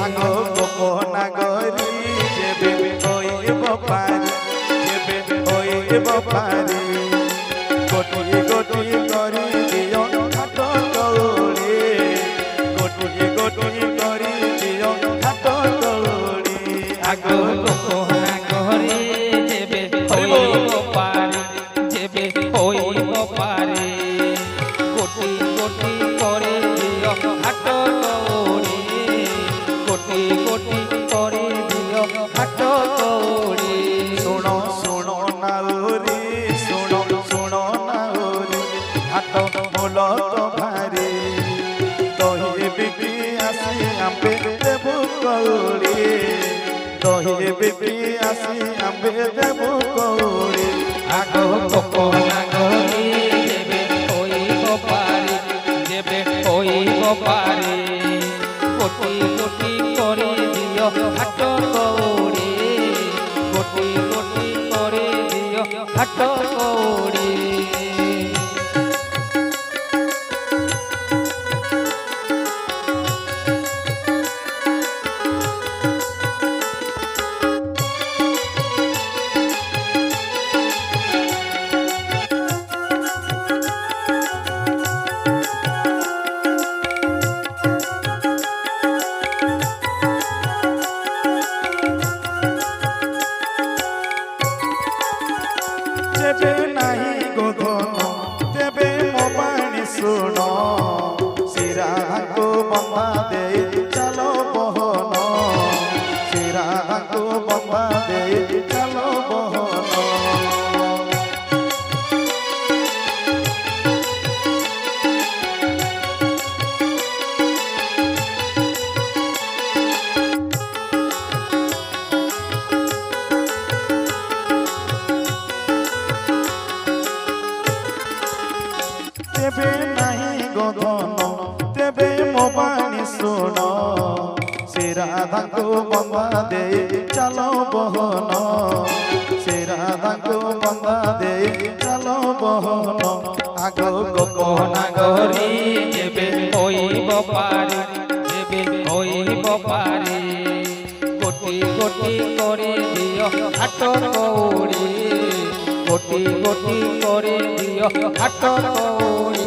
আগো গোপনা গরি যেবে হইব পারি যেবে হইব পারি কোটি কোটি করি দিও হাত গৌড়ি কোটি কোটি করি দিও হাত গৌড়ি আগো গোপনা গরি যেবে হইব পারি যেবে হইব পারি কোটি কোটি করে দিও হাত গৌড়ি কোটি কোটি করে দিও হাত গৌড়ি শুনো শুনো নাউরি শুনো শুনো নাউরি হাত মূল তো ভারি দহি বিকি আসি আম্বে দেবু কৌড়ি দহি বিকি আসি আম্বে দেবু কৌড়ি আগো গোপনা গরি যেবে হইব পারি যেবে হইব পারি কোটি কোটি করে দিও হাত গৌড়ি কোটি কোটি করে দিও হাত গৌড়ি যেবে নাহি গোধন তেবে মো বাণী শুণ শিরাঙ্কু বন্ধা দেই চালো বহন শিরাঙ্কু বন্ধা দেই চালো বহন তেবে নাহি গোধন তেবে মো বাণী শুণ শ্রীরাধাঙ্কু বন্ধা দেই চালো বহন শ্রীরাধাঙ্কু বন্ধা দেই চালো বহন আগো গোপনা গরি যেবে হইব পারি যেবে হইব পারি কোটি কোটি করে দিও হাত গৌড়ি কোটি কোটি করে দিও হাত গৌড়ি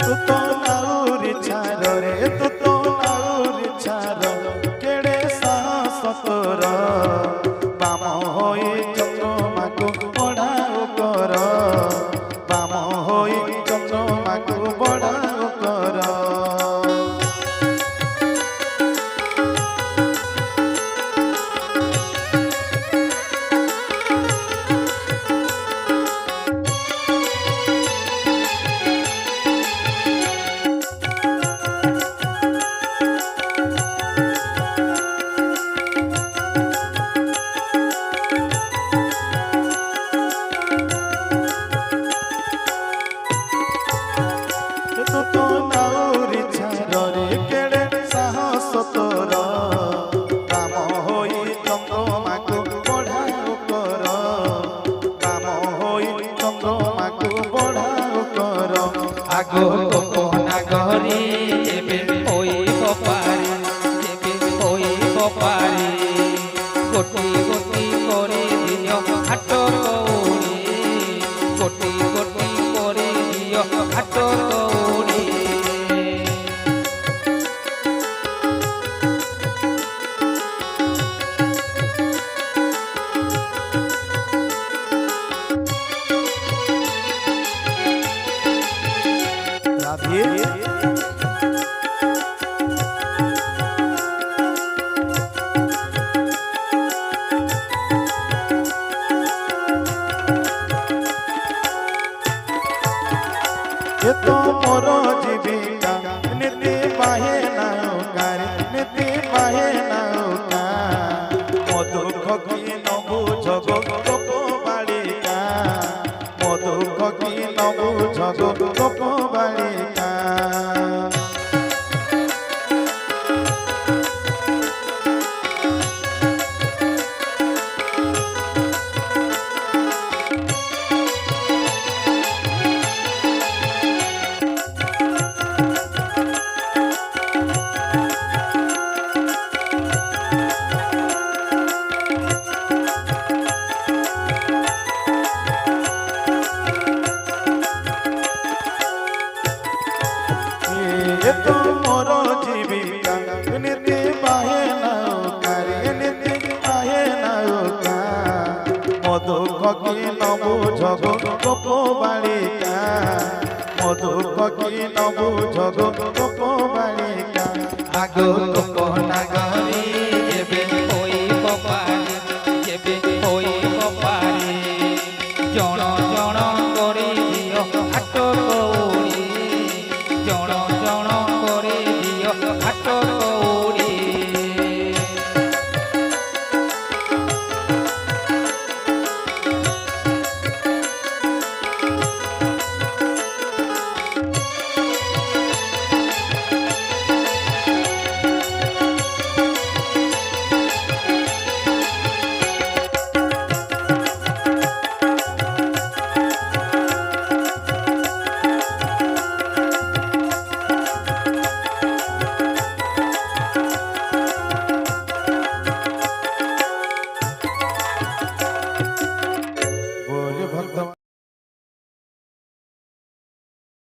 তু তো নাউরি ছাড় রে তু তো নাউরি ছাড় কেড়ে সাহস তোর বাম হই চন্দ্রমাকু বড়াও কর বাম হই চন্দ্রমাকু বড়াও কর গোপ বালিকা মধুক কি নবুঝ গো গোপ বালিকা আগো গোপ নাগ